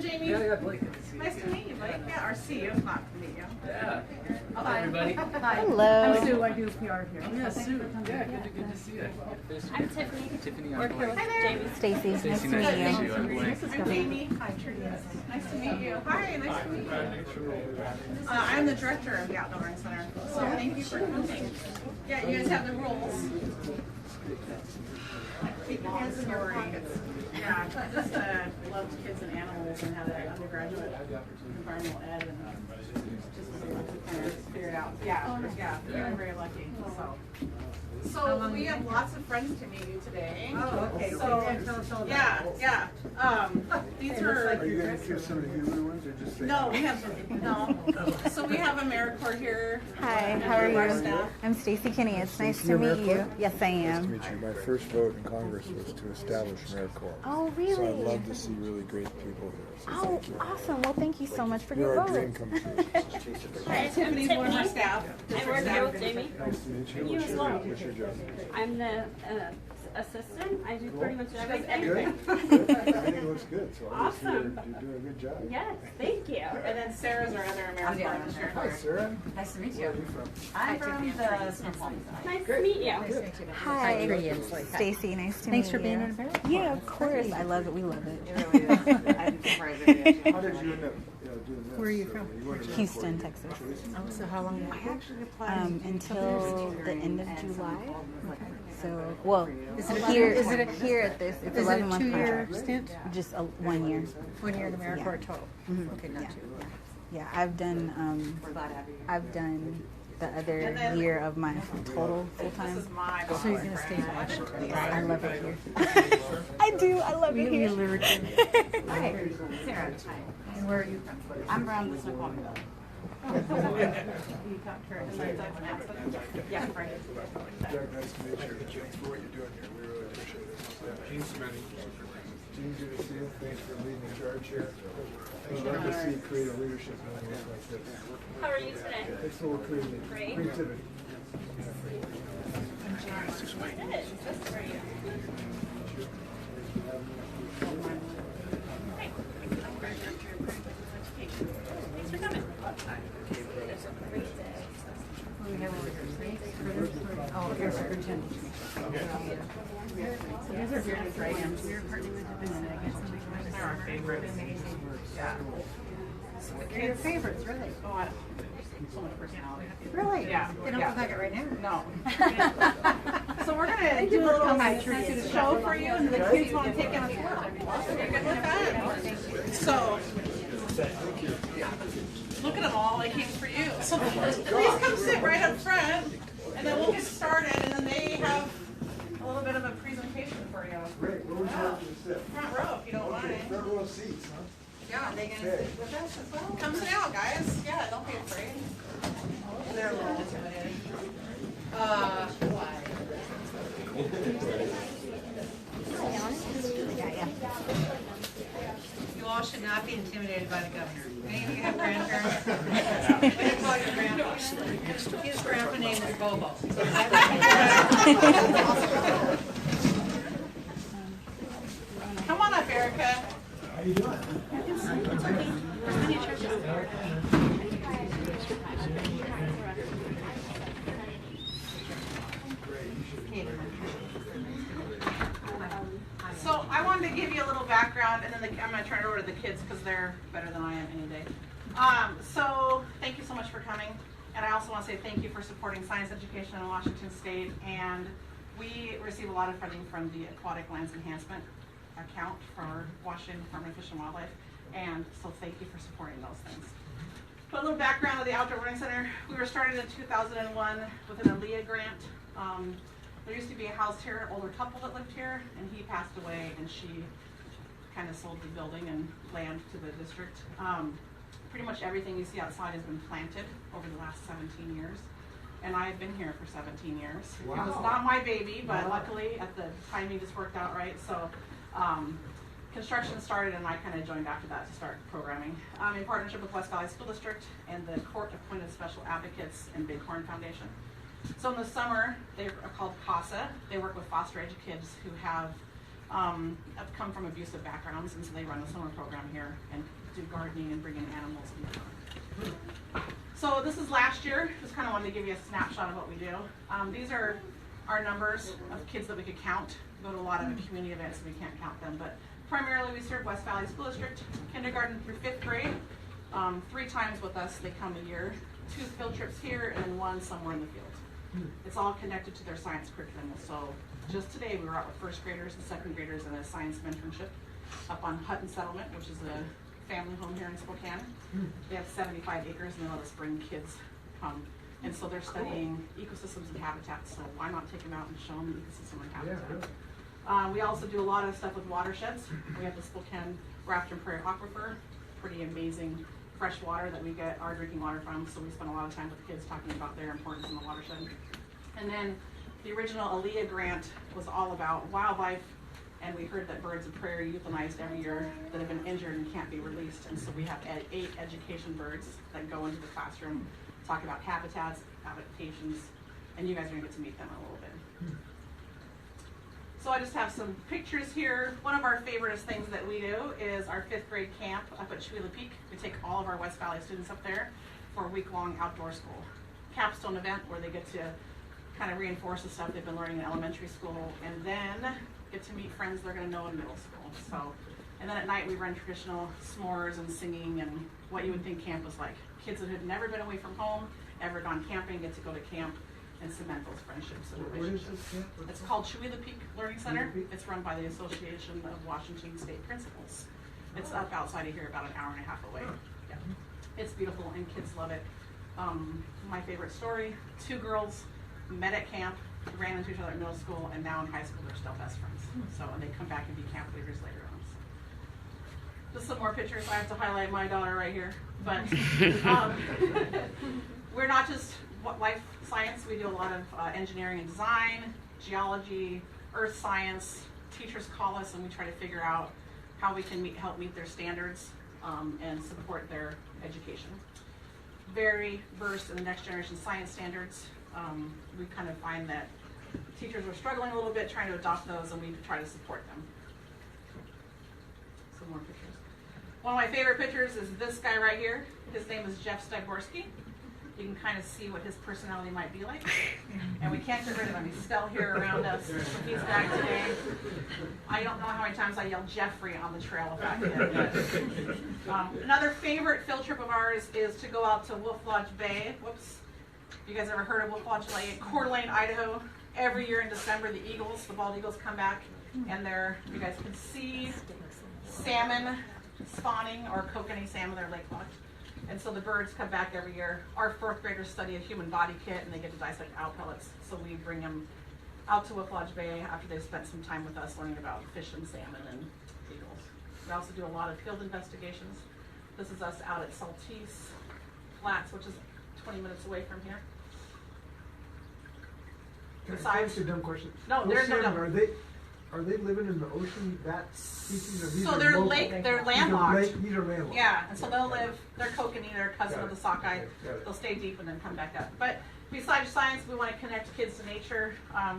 Jamie. Yeah, Blake, good to see you. Nice to meet you, Blake. Yeah, or see you. It's not to meet you. Yeah. Hi, everybody. Hi. Hello. I'm Sue. I do PR here. Yeah, Sue. Yeah, good to see you. I'm Tiffany. Tiffany, Work I'm here Blake. with Jamie. Stacy. Nice to Stacey, meet nice to you. meet you. I'm Blake. I'm Jamie. Hi, Trudy. Nice to meet you. Hi, nice to meet you. I'm the director of the Outdoor Learning Center. So thank you for coming. Yeah, you guys have the rules. Keep your hands in your pockets. Yeah, I just loved kids and animals and had an undergraduate environmental ed and just was able to kind of figure it out. Yeah, very, very lucky. So we have lots of friends to meet you today. Oh, okay. So Tell us all about yeah. These are. Are you going to give some of the Hebrew ones or just say? No, we have no. So we have AmeriCorps here. Hi, how are Our you? staff. I'm Stacy Kinney. It's nice Stacy to meet you. AmeriCorps? Yes, I Nice to am. meet you. My first vote in Congress was to establish AmeriCorps. Oh, So I'd really? love to see really great people here. So Oh, thank you. awesome. Well, thank you so much for You're your our dream vote. come true. Hi, Tiffany's one of our staff. I work here with Jamie. Nice to meet you. You as well. What's your job? I'm the assistant. I do pretty much Good. everything. Good. Everything looks good. So obviously Awesome. you're doing a good job. Yes, thank you. And then Sarah's our other AmeriCorps officer. Hi, Sarah. Nice to meet Where you. are you from? I'm from the Smithsonian. Nice to meet you. Hi, Stacy. Nice to meet you. Thanks for being in America. Yeah, of course. I love it. We love it. It really is. I'm surprised it is. How did you end up doing this? Where are you from? You went to Houston, Texas. Oh, so how long? I actually applied Until the end of July. So, well, here at this, it's Is it a 11-month 2-year contract. stint? Just 1 year. 1 year in AmeriCorps total. Mhm. Okay, not Yeah. 2. Yeah, I've done the other year of my total full This time. is my So you're going to stay in Washington? Yes, I love it here. I do. I love it here. Hi, Sarah. And where are you from? I'm from the Snoqualmie Valley. You talked to her and then Doug Matson. Yeah, right. Doug, nice to meet you. Thanks for what you're doing here. We really appreciate it. Gene Smitty. Gene, good to see you. Thanks for leading the charge here. I'd love to see creative leadership in a place like this. How are you today? It's a little creativity. Thanks for coming. Oh, here's superintendent. So these are bearded dragons. We're partnering with them and I get something from They're our favorites. Yeah. They're your favorites, really. Oh, I so much personality. Really? Yeah. They don't Yeah. look like it right now. No. So we're gonna do a little show for you, and the kids want to take in a tour. Are you good with that? So, look at them all. They came for you. So please come sit right up front, and then we'll get started. And then they have a little bit of a presentation for you. Great. Where would you like to sit? Front row, if you don't mind. Front row seats, huh? Yeah, they gonna sit with us as well. Come sit down, guys. Yeah, don't be afraid. They're a little intimidated. You all should not be intimidated by the governor. Any of you have grandparents? What do you call your grandpa? His grandpa name is Bobo. Come on up, Erica. How you doing? So I wanted to give you a little background, and then I'm going to turn it over to the kids because they're better than I am any day. So thank you so much for coming, and I also want to say thank you for supporting science education in Washington State. And we receive a lot of funding from the Aquatic Lands Enhancement account for Washington Department of Fish and Wildlife, and so thank you for supporting those things. But a little background of the Outdoor Learning Center. We were started in 2001 with an ALEA grant. There used to be a house here, an older couple that lived here, and he passed away, and she kind of sold the building and land to the district. Pretty much everything you see outside has been planted over the last 17 years, and I've been here for 17 years. Wow. It was not my baby, but luckily at the timing just worked out right. So construction started, and I kind of joined after that to start programming in partnership with West Valley School District and the court-appointed special advocates and Bighorn Foundation. So in the summer, they are called CASA. They work with foster age kids who have have come from abusive backgrounds, and so they run a summer program here and do gardening and bring in animals and whatnot. So this is last year. Just kind of wanted to give you a snapshot of what we do. These are our numbers of kids that we could count. We go to a lot of community events and we can't count them, but primarily we serve West Valley School District, kindergarten through 5th grade. 3 times with us they come a year, 2 field trips here and then 1 somewhere in the field. It's all connected to their science curriculum. So just today we were out with 1st graders and 2nd graders in a science mentorship up on Hutton Settlement, which is a family home here in Spokane. They have 75 acres and they let us bring kids come. And so they're studying ecosystems and habitats, so why not take them out and show them the ecosystem and habitat? We also do a lot of stuff with watersheds. We have the Spokane Rafton Prairie Aquifer, pretty amazing fresh water that we get our drinking water from, so we spend a lot of time with the kids talking about their importance in the watershed. And then the original Aaliyah grant was all about wildlife, and we heard that birds of prey are euthanized every year that have been injured and can't be released, and so we have 8 education birds that go into the classroom, talk about habitats, adaptations, and you guys are gonna get to meet them in a little bit. So I just have some pictures here. One of our favorite things that we do is our 5th grade camp up at Chewila Peak. We take all of our West Valley students up there for a week-long outdoor school capstone event where they get to kind of reinforce the stuff they've been learning in elementary school, and then get to meet friends they're going to know in middle school. So, and then at night we run traditional s'mores and singing and what you would think camp was like. Kids that had never been away from home, ever gone camping, get to go to camp and cement those friendships and relationships. It's called Chewila Peak Learning Center. It's run by the Association of Washington State Principals. It's up outside of here about an hour and a half away. Yeah. It's beautiful and kids love it. My favorite story, 2 girls met at camp, ran into each other at middle school, and now in high school they're still best friends. So, and they come back and be camp leaders later on. Just some more pictures. I have to highlight my daughter right here. But we're not just life science. We do a lot of engineering and design, geology, earth science. Teachers call us and we try to figure out how we can help meet their standards and support their education. Very versed in the next generation science standards. We kind of find that teachers are struggling a little bit trying to adopt those, and we try to support them. Some more pictures. One of my favorite pictures is this guy right here. His name is Jeff Styborski. You can kind of see what his personality might be like. And we can't get rid of him. He's still here around us. He's back today. I don't know how many times I yelled Jeffrey on the trail with that kid. Another favorite field trip of ours is to go out to Wolf Lodge Bay. Whoops. You guys ever heard of Wolf Lodge Bay? Coeur d'Alene, Idaho. Every year in December, the eagles, the bald eagles, come back, and you guys can see salmon spawning, or kokanee salmon, they're lake locked. And so the birds come back every year. Our 4th graders study a human body kit, and they get to dissect owl pellets. So we bring them out to Wolf Lodge Bay after they've spent some time with us learning about fish and salmon and eagles. We also do a lot of field investigations. This is us out at Saltese Flats, which is 20 minutes away from here. Can I ask a dumb question? No, Those there's no salmon, dumb. Are they living in the ocean, that species, or these So are they're local? they're landlocked. These are landlocked. Yeah, and so they'll live, they're kokanee, they're a cousin of the sockeye. Got it. They'll stay deep and then come back up. But besides science, we want to connect kids to nature.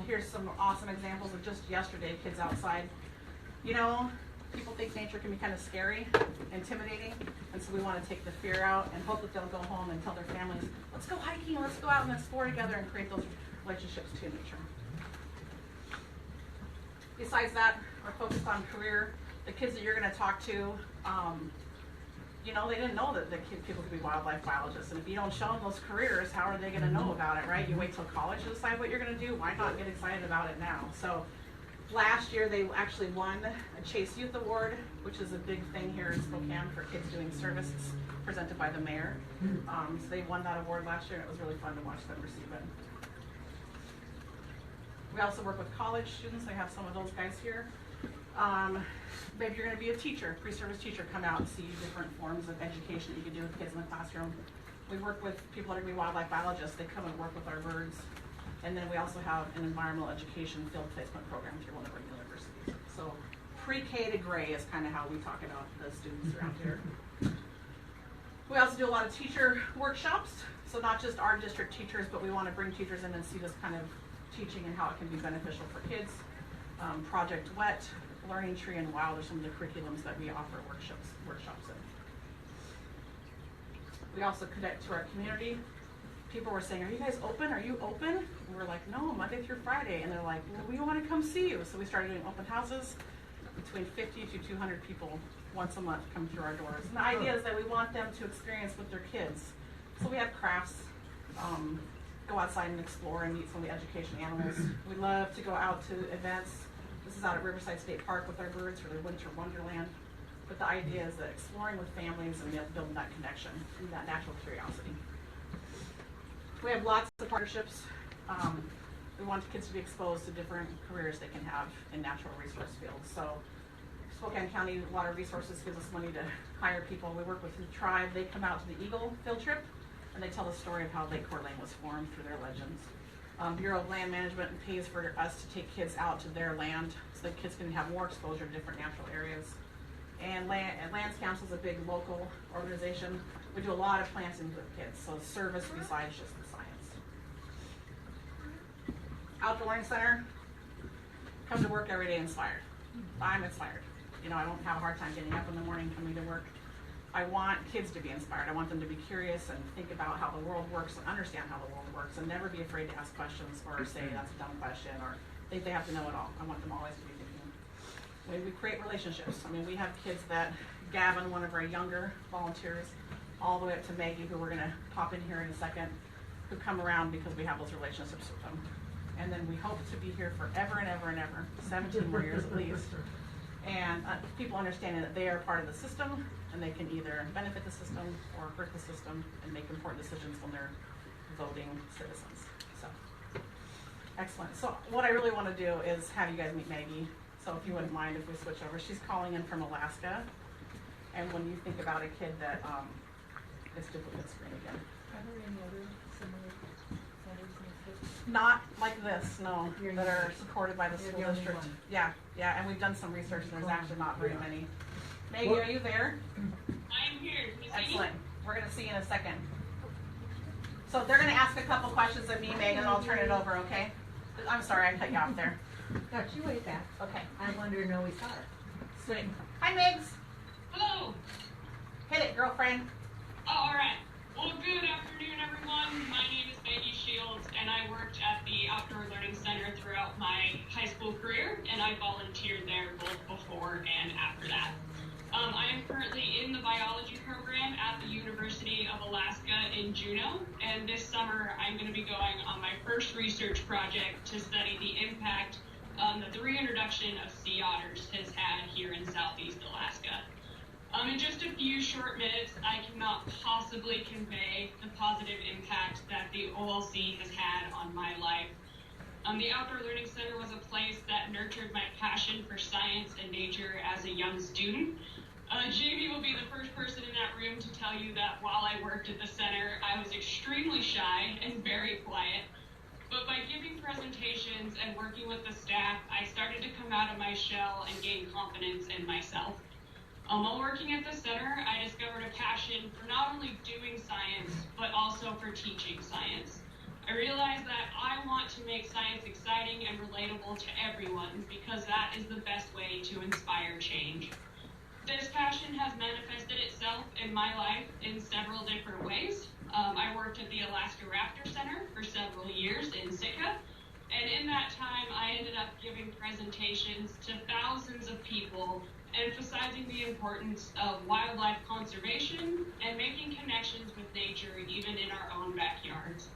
Here's some awesome examples of just yesterday, kids outside. You know, people think nature can be kind of scary, intimidating, and so we want to take the fear out and hope that they'll go home and tell their families, let's go hiking, let's go out and explore together and create those relationships to nature. Besides that, we're focused on career. The kids that you're going to talk to, you know, they didn't know that people could be wildlife biologists. And if you don't show them those careers, how are they going to know about it, right? You wait till college to decide what you're going to do. Why not get excited about it now? So last year, they actually won a Chase Youth Award, which is a big thing here in Spokane for kids doing service. It's presented by the mayor. So they won that award last year, and it was really fun to watch them receive it. We also work with college students. I have some of those guys here. Maybe you're going to be a teacher, pre-service teacher, come out and see different forms of education that you can do with kids in the classroom. We work with people that are going to be wildlife biologists. They come and work with our birds. And then we also have an environmental education field placement program through one of our universities. So pre-K to gray is kind of how we talk about the students around here. We also do a lot of teacher workshops. So not just our district teachers, but we want to bring teachers in and see this kind of teaching and how it can be beneficial for kids. Project Wet, Learning Tree, and Wild are some of the curriculums that we offer workshops in. We also connect to our community. People were saying, are you guys open? Are you open? And we're like, no, Monday through Friday. And they're like, well, we want to come see you. So we started doing open houses. Between 50 to 200 people once a month come through our doors. And the idea is that we want them to experience with their kids. So we have crafts, go outside and explore and meet some of the education animals. We love to go out to events. This is out at Riverside State Park with our birds for their winter wonderland. But the idea is that exploring with families and building that connection and that natural curiosity. We have lots of partnerships. We want kids to be exposed to different careers they can have in natural resource fields. So Spokane County Water Resources gives us money to hire people. We work with the tribe. They come out to the Eagle field trip and they tell the story of how Lake Coeur d'Alene was formed through their legends. Bureau of Land Management pays for us to take kids out to their land so that kids can have more exposure to different natural areas. And Lands Council is a big local organization. We do a lot of plantings with kids, so service besides just the science. Outdoor Learning Center, come to work every day inspired. I'm inspired. You know, I don't have a hard time getting up in the morning coming to work. I want kids to be inspired. I want them to be curious and think about how the world works and understand how the world works and never be afraid to ask questions or say that's a dumb question or think they have to know it all. I want them always to be thinking. We create relationships. I mean, we have kids that Gavin, one of our younger volunteers, all the way up to Maggie, who we're going to pop in here in a second, who come around because we have those relationships with them. And then we hope to be here forever and ever and ever, 17 more years at least. And people understanding that they are part of the system and they can either benefit the system or hurt the system and make important decisions when they're voting citizens. So, excellent. So what I really want to do is have you guys meet Maggie. So if you wouldn't mind if we switch over. She's calling in from Alaska. And when you think about a kid that, it's duplicate screen again. Are there any other similar centers in the state? Not like this, no, You're that not- are supported by the you're school the only district. one. Yeah, and we've done some research and there's actually not very many. Maggie, are you there? I am here. Can you see me? Excellent. We're gonna see you in a second. So they're gonna ask a couple questions of me, Megan, and I'll turn it over, okay? I'm sorry, I cut you off there. No, she waved back. Okay, I wanted to know we saw her. sweet. Hi, Megs. Hello. Hit it, girlfriend. Oh, all right. Well, good afternoon, everyone. My name is Maggie Shields, and I worked at the Outdoor Learning Center throughout my high school career, and I volunteered there both before and after that. I am currently in the biology program at the University of Alaska in Juneau, and this summer I'm going to be going on my first research project to study the impact that the reintroduction of sea otters has had here in Southeast Alaska. In just a few short minutes, I cannot possibly convey the positive impact that the OLC has had on my life. The Outdoor Learning Center was a place that nurtured my passion for science and nature as a young student. Jamie will be the first person in that room to tell you that while I worked at the center, I was extremely shy and very quiet. But by giving presentations and working with the staff, I started to come out of my shell and gain confidence in myself. While working at the center, I discovered a passion for not only doing science, but also for teaching science. I realized that I want to make science exciting and relatable to everyone because that is the best way to inspire change. This passion has manifested itself in my life in several different ways. I worked at the Alaska Raptor Center for several years in Sitka, and in that time I ended up giving presentations to thousands of people emphasizing the importance of wildlife conservation and making connections with nature even in our own backyards.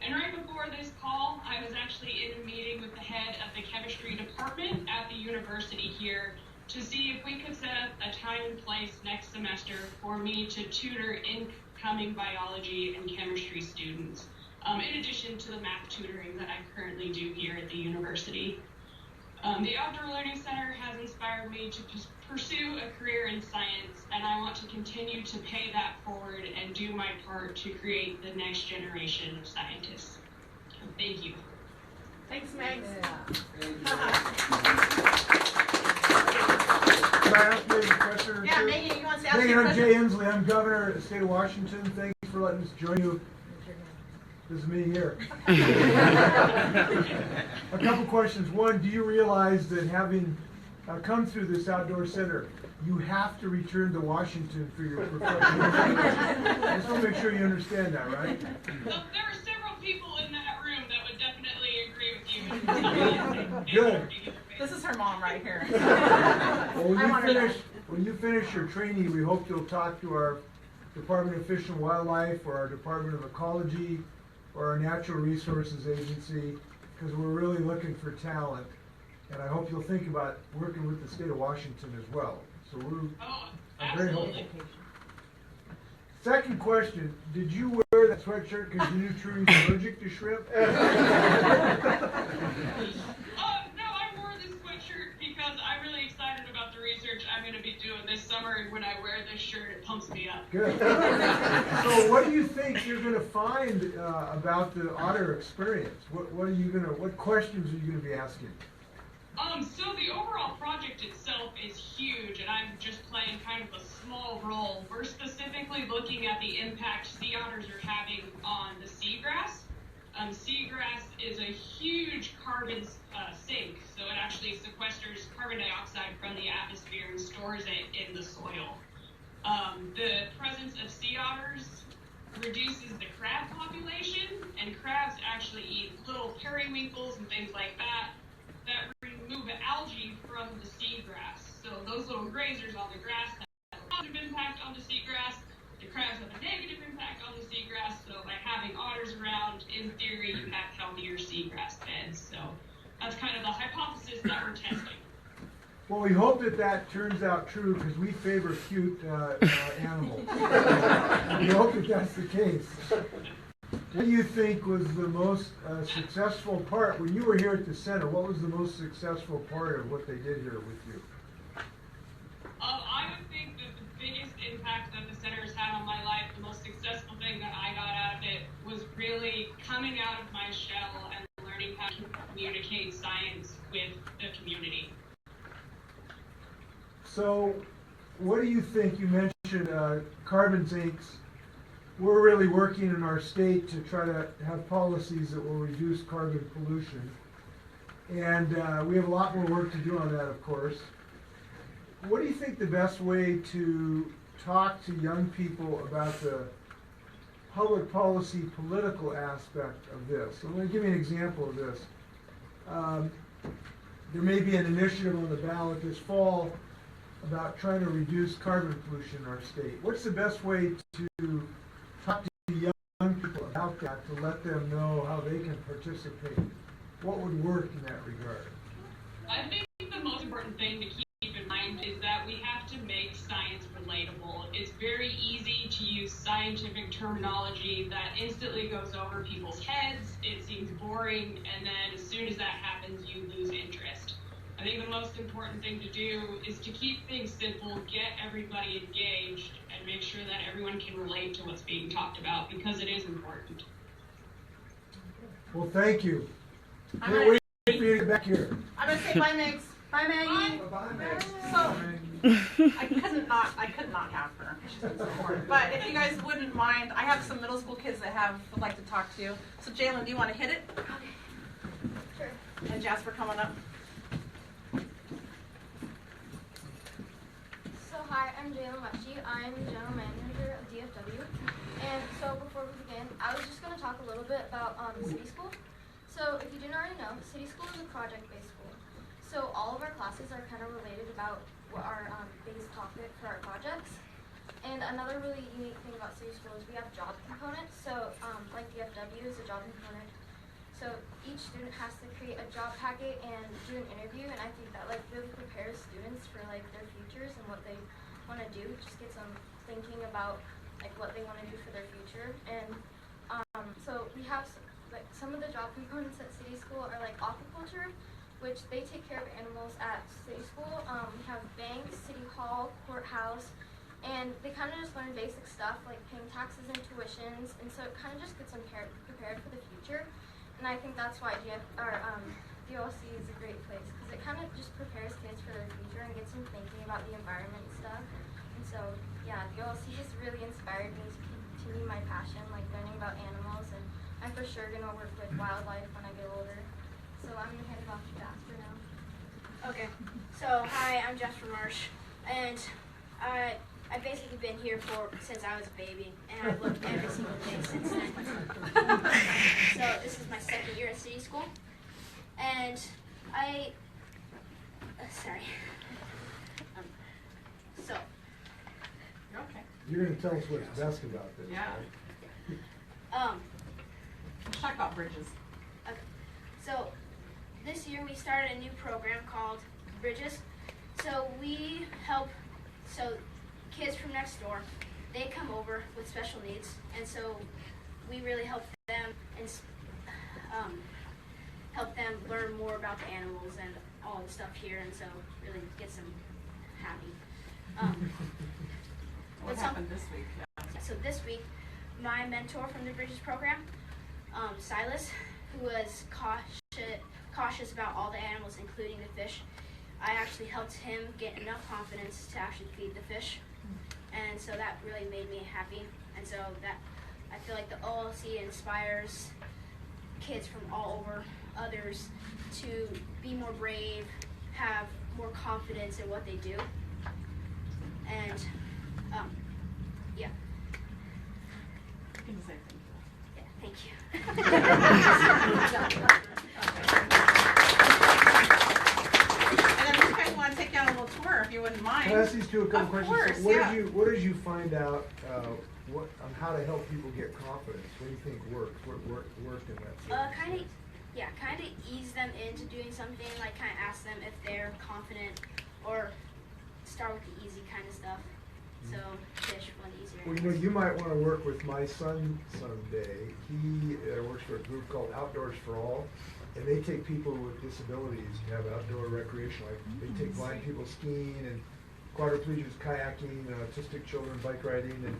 And right before this call, I was actually in a meeting with the head of the chemistry department at the university here to see if we could set up a time and place next semester for me to tutor incoming biology and chemistry students, in addition to the math tutoring that I currently do here at the university. The Outdoor Learning Center has inspired me to pursue a career in science, and I want to continue to pay that forward and do my part to create the next generation of scientists. Thank you. Thanks, Megs. Can I ask Megan a question or two? Yeah, Megan, you want to ask Megan, your I'm question? Jay Inslee. I'm governor of the state of Washington. Thank you for letting us join you. This is me here. A couple questions. One, do you realize that having come through this outdoor center, you have to return to Washington for your professional? I just want to make sure you understand that, right? There are several people in that room that would definitely agree with you. Good. This is her mom right here. Well, I want her to- when you finish your training, we hope you'll talk to our Department of Fish and Wildlife, or our Department of Ecology, or our Natural Resources Agency, because we're really looking for talent. And I hope you'll think about working with the state of Washington as well. So Oh, I'm very absolutely. hopeful. Second question, did you wear that sweatshirt because you knew Trudy's allergic to shrimp? No, I wore this sweatshirt because I'm really excited about the research I'm going to be doing this summer, and when I wear this shirt, it pumps me up. Good. So what do you think you're going to find about the otter experience? What questions are you going to be asking? So the overall project itself is huge, and I'm just playing kind of a small role. We're specifically looking at the impact sea otters are having on the seagrass. Seagrass is a huge carbon sink, so it actually sequesters carbon dioxide from the atmosphere and stores it in the soil. The presence of sea otters reduces the crab population, and crabs actually eat little periwinkles and things like that remove algae from the seagrass. So those little grazers on the grass have a positive impact on the seagrass. The crabs have a negative impact on the seagrass. So by having otters around, in theory, you have healthier seagrass beds. So that's kind of the hypothesis that we're testing. Well, we hope that turns out true, because we favor cute animals. We hope that's the case. What do you think was the most successful part? When you were here at the center, what was the most successful part of what they did here with you? I would think that the biggest impact that the center has had on my life, the most successful thing that I got out of it, was really coming out of my shell and learning how to communicate science with the community. So, what do you think? You mentioned carbon sinks. We're really working in our state to try to have policies that will reduce carbon pollution. And we have a lot more work to do on that, of course. What do you think the best way to talk to young people about the public policy political aspect of this? I'm going to give you an example of this. There may be an initiative on the ballot this fall about trying to reduce carbon pollution in our state. What's the best way to talk to young people about that, to let them know how they can participate? What would work in that regard? I think the most important thing to keep in mind is that we have to make science relatable. It's very easy to use scientific terminology that instantly goes over people's heads. It seems boring, and then as soon as that happens, you lose interest. I think the most important thing to do is to keep things simple, get everybody engaged, and make sure that everyone can relate to what's being talked about, because it is important. Well, thank you. I'm Can't gonna, wait for you to get back here. I'm gonna say bye, Megs. Bye, Maggie. Bye-bye, Max. So, I could not have her. She's been so important. But if you guys wouldn't mind, I have some middle school kids that would like to talk to you. So Jalen, do you want to hit it? Sure. And Jasper coming up. So hi, I'm Jalen Lepschi. I'm the general manager of DFW. And so before we begin, I was just going to talk a little bit about City School. So if you didn't already know, City School is a project-based school. So all of our classes are kind of related about what our base topic for our projects. And another really unique thing about City School is we have job components. So like DFW is a job component. So each student has to create a job packet and do an interview, and I think that like really prepares students for like their futures and what they want to do. It just gets them thinking about like what they want to do for their future. And so we have like some of the job components at City School are like aquaculture, which they take care of animals at City School. We have banks, City Hall, courthouse, and they kind of just learn basic stuff like paying taxes and tuitions, and so it kind of just gets them prepared for the future. And I think that's why DOLC is a great place, because it kind of just prepares kids for their future and gets them thinking about the environment and stuff. And so, yeah, DOLC just really inspired me to continue my passion, like learning about animals, and I'm for sure going to work with wildlife when I get older. so I'm gonna hand it off to Jasper now. Okay, so hi, I'm Jasper Marsh, and I've basically been here since I was a baby, and I've looked every single day since then. So this is my second year at City School, and sorry. So. You're okay. You're gonna tell us what's best about this, Yeah. right? Let's talk about Bridges. Okay. So this year we started a new program called Bridges. So we help kids from next door. They come over with special needs, and so we really help them and help them learn more about the animals and all the stuff here, and so really gets them happy. What happened this week? Yeah. So this week, my mentor from the Bridges program, Silas, who was cautious about all the animals, including the fish, I actually helped him get enough confidence to actually feed the fish. And so that really made me happy. And so that I feel like the OLC inspires kids from all over, others, to be more brave, have more confidence in what they do. And yeah. You can say thank you. Yeah, thank you. And then you guys want to take you on a little tour, if you wouldn't mind. Can I ask these two a couple Of questions? course, So yeah. what did you find out on how to help people get confidence? What do you think worked? What worked in that? Kind of ease them into doing something, like kind of ask them if they're confident, or start with the easy kind of stuff. So fish, one of the easier. Well, you know, you might want to work with my son someday. He works for a group called Outdoors for All, and they take people with disabilities to have outdoor recreation. Like they take blind people skiing and quadriplegics kayaking, autistic children bike riding, and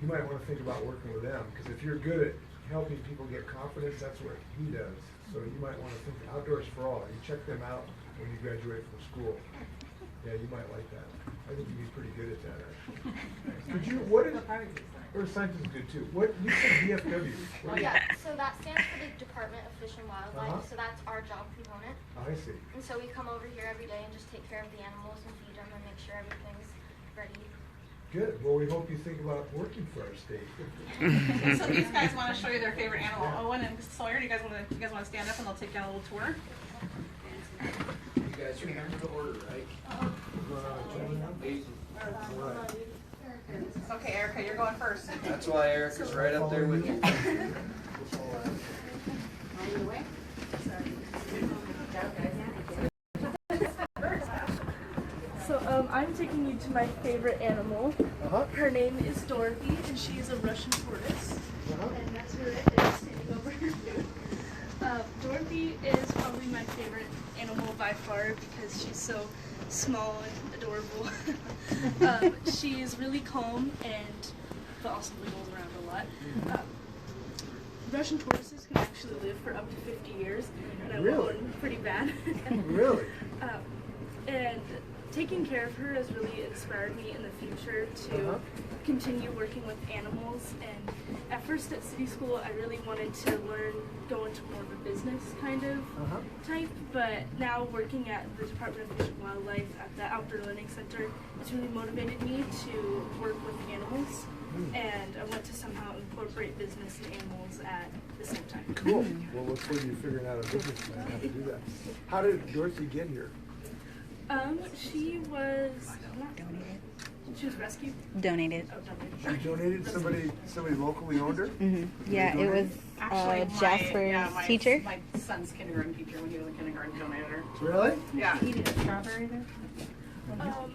you might want to think about working with them, because if you're good at helping people get confidence, that's what he does. So you might want to think Outdoors for All. You check them out when you graduate from school. Yeah, you might like that. I think you'd be pretty good at that, actually. Could you, or science is good too. What, you said DFW. What is- So that stands for the Department of Fish and Wildlife. So that's our job component. I see. And so we come over here every day and just take care of the animals and feed them and make sure everything's ready. Good. Well, we hope you think about working for our state. So these guys want to show you their favorite animal. Owen and Sawyer, you guys want to stand up and they'll take you on a little tour? You guys remember the order, right? Okay, Erica, you're going first. That's why Erica's right up there with you. So I'm taking you to my favorite animal. Uh-huh. Her name is Dorothy, and she is a Russian tortoise. Uh-huh. And that's her right there, standing over here. Dorothy is probably my favorite animal by far because she's so small and adorable. She's really calm but also wiggles around a lot. Russian tortoises can actually live for up to 50 years, and I Really? want one pretty bad. Really? And taking care of her has really inspired me in the future to Uh-huh. continue working with animals. And at first at City School, I really wanted to go into more of a business kind of Uh-huh. type. But now working at the Department of Fish and Wildlife at the Outdoor Learning Center, it's really motivated me to work with animals. And I want to somehow incorporate business and animals at the same time. Cool. We'll look forward to you figuring out a business plan how to do that. How did Dorothy get here? She was Donated. She was rescued. Donated. Oh, She donated? Somebody locally owned her? Yeah, it was Jasper's my teacher. My son's kindergarten teacher when he was in kindergarten donated her. Really? Yeah. Eating a strawberry there?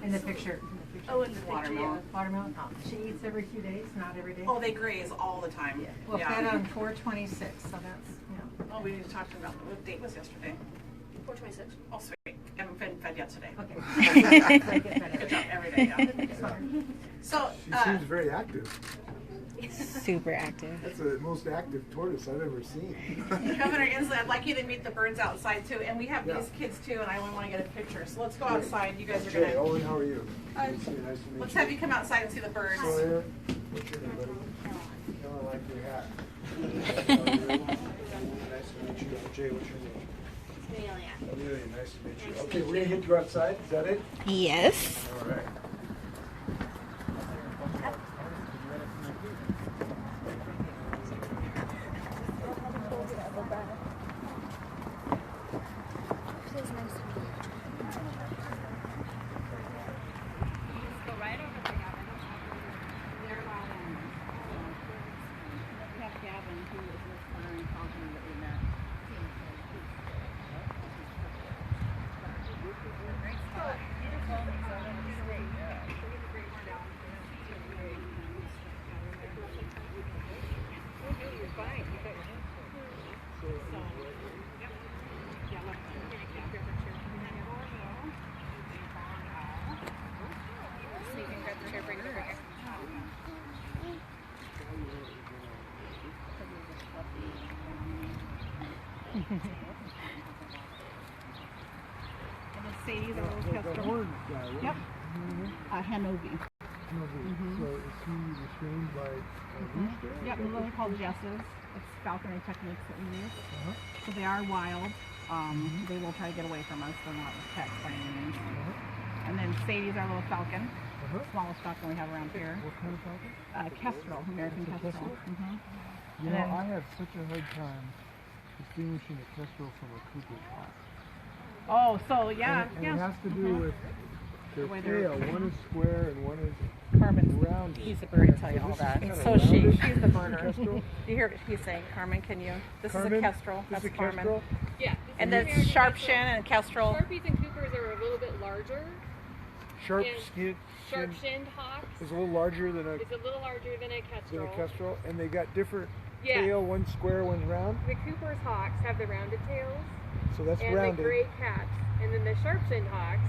In the picture. Oh, in the Watermelon. Watermelon? Oh, she eats every few days, not every day? Oh, they graze all the time. Well, fed on 4/26, so that's, Oh, we need to talk about what date was yesterday. 4/26. Oh, sweet. Haven't been fed yet today. Okay. So I get that Good job every day. Yeah. So, She seems very active. Super active. That's the most active tortoise I've ever seen. Governor Inslee, I'd like you to meet the birds outside too, and we have Yeah. these kids too, and I want to get a picture. So let's go outside. You guys are Jay, gonna. Owen, how are you? Nice to meet Let's you. have you come outside and see the birds. Sawyer, what's your name, buddy? I like your hat. Nice to meet you. Jay, what's your name? Amelia. Amelia, nice to meet you. Okay, we're gonna get you outside, is that it? Yes. All right. And then Sadie's our little kestrel. Yep. Hanovi. So is he restrained by a rooster? Yep, the little called Jesses. It's falconry techniques that we use. So they are wild. They will try to get away from us. They're not pets by any means. And then Sadie's our little falcon. Smallest falcon we have around here. What kind of falcon? Kestrel, American kestrel. You know, I have such a hard time distinguishing a kestrel from a Cooper's hawk. Oh, so yeah, And yeah. it has to do with their way they're- tail. One is square and one is Carmen's rounded. he's the bird to tell you So all this is that. kinda So rounded. she's the birder. Kestrel? You hear what he's saying, Carmen? Can you? This Carmen? is a kestrel. This That's is a Carmen. kestrel? Yeah. And then sharp shin and kestrel. Sharpies and Coopers are a little bit larger. Sharp And skin Sharp-shinned hawks is a little larger than is a little larger than a kestrel. a kestrel, and they got different Yeah. tail. One's square, one's round. The Cooper's hawks have the rounded tails So that's and rounded. the gray caps, and then the sharp-shinned hawks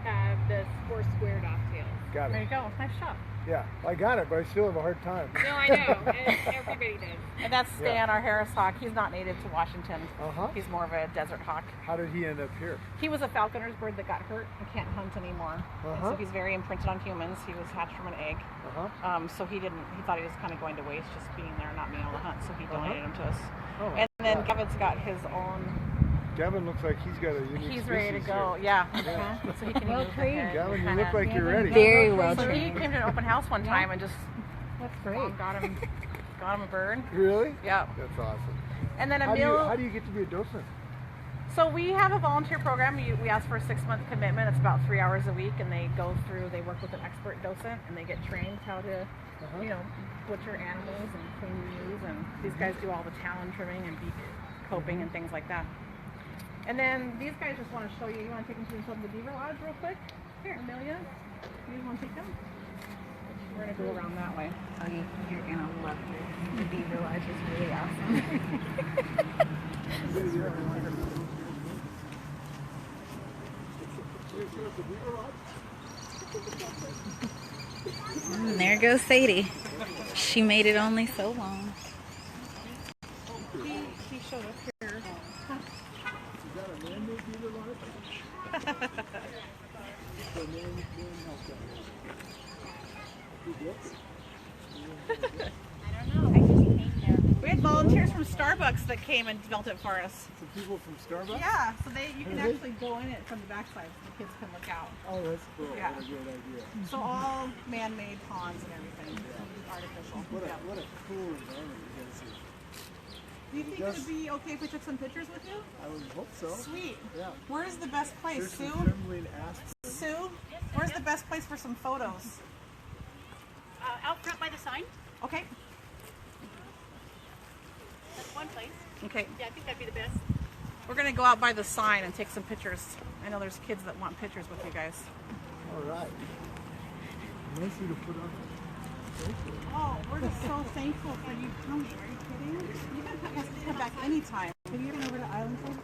have the more squared off tails. Got There it. you go. Nice job. Yeah, I got it, but I still have a hard time. No, I know. And everybody does. And that's Stan, Yeah. our Harris hawk. He's not native to Washington. Uh-huh. He's more of a desert hawk. How did he end up here? He was a falconer's bird that got hurt and can't hunt anymore. And Uh-huh. so he's very imprinted on humans. He was hatched from an egg. Uh-huh. So he thought he was kind of going to waste just being there and not being able to hunt. So he donated him to us. Oh, And then yeah. Gavin's got his own. Gavin looks like he's got a unique He's ready to species go. here. Yeah. Yeah. So he can Well use trained. Gavin, you look like you're ready. Very well So he trained. came to an open house one time and just That's great. got him a bird. Really? Yeah. That's awesome. And then How do, you, Emil. how do you get to be a docent? So we have a volunteer program. We ask for a 6-month commitment. It's about 3 hours a week, and they go through. They work with an expert docent, and they get trained how to, butcher animals and clean ewes. And these guys do all the talon trimming and beak coping and things like that. And then these guys just want to show you. You want to take them to the beaver lodge real quick? Here, Amelia. You want to take them? We're gonna go around that way. Oh, you're gonna love it. The beaver lodge is really awesome. And there goes Sadie. She made it only so long. He showed us here. Is that a man-made beaver lodge? So man helped out. We had volunteers from Starbucks that came and built it for us. Some people from Starbucks? Yeah, so you can actually go in it from the backside so the kids can look out. Oh, that's cool. Yeah. What a great idea. So all man-made ponds and everything, artificial. What Yeah. a cool environment you guys have. Do you think it would be okay if we took some pictures with you? I would hope so. Sweet. Yeah. Where's the best place, There's Sue? some trembling asps. Sue, where's the best place for some photos? Out front by the sign. Okay. That's one place. Okay. Yeah, I think that'd be the best. We're gonna go out by the sign and take some pictures. I know there's kids that want pictures with you guys. All right. Nice of you to put on. Oh, we're just so thankful for you coming. Are you kidding? You can come back anytime. Have you ever been over to Island Club?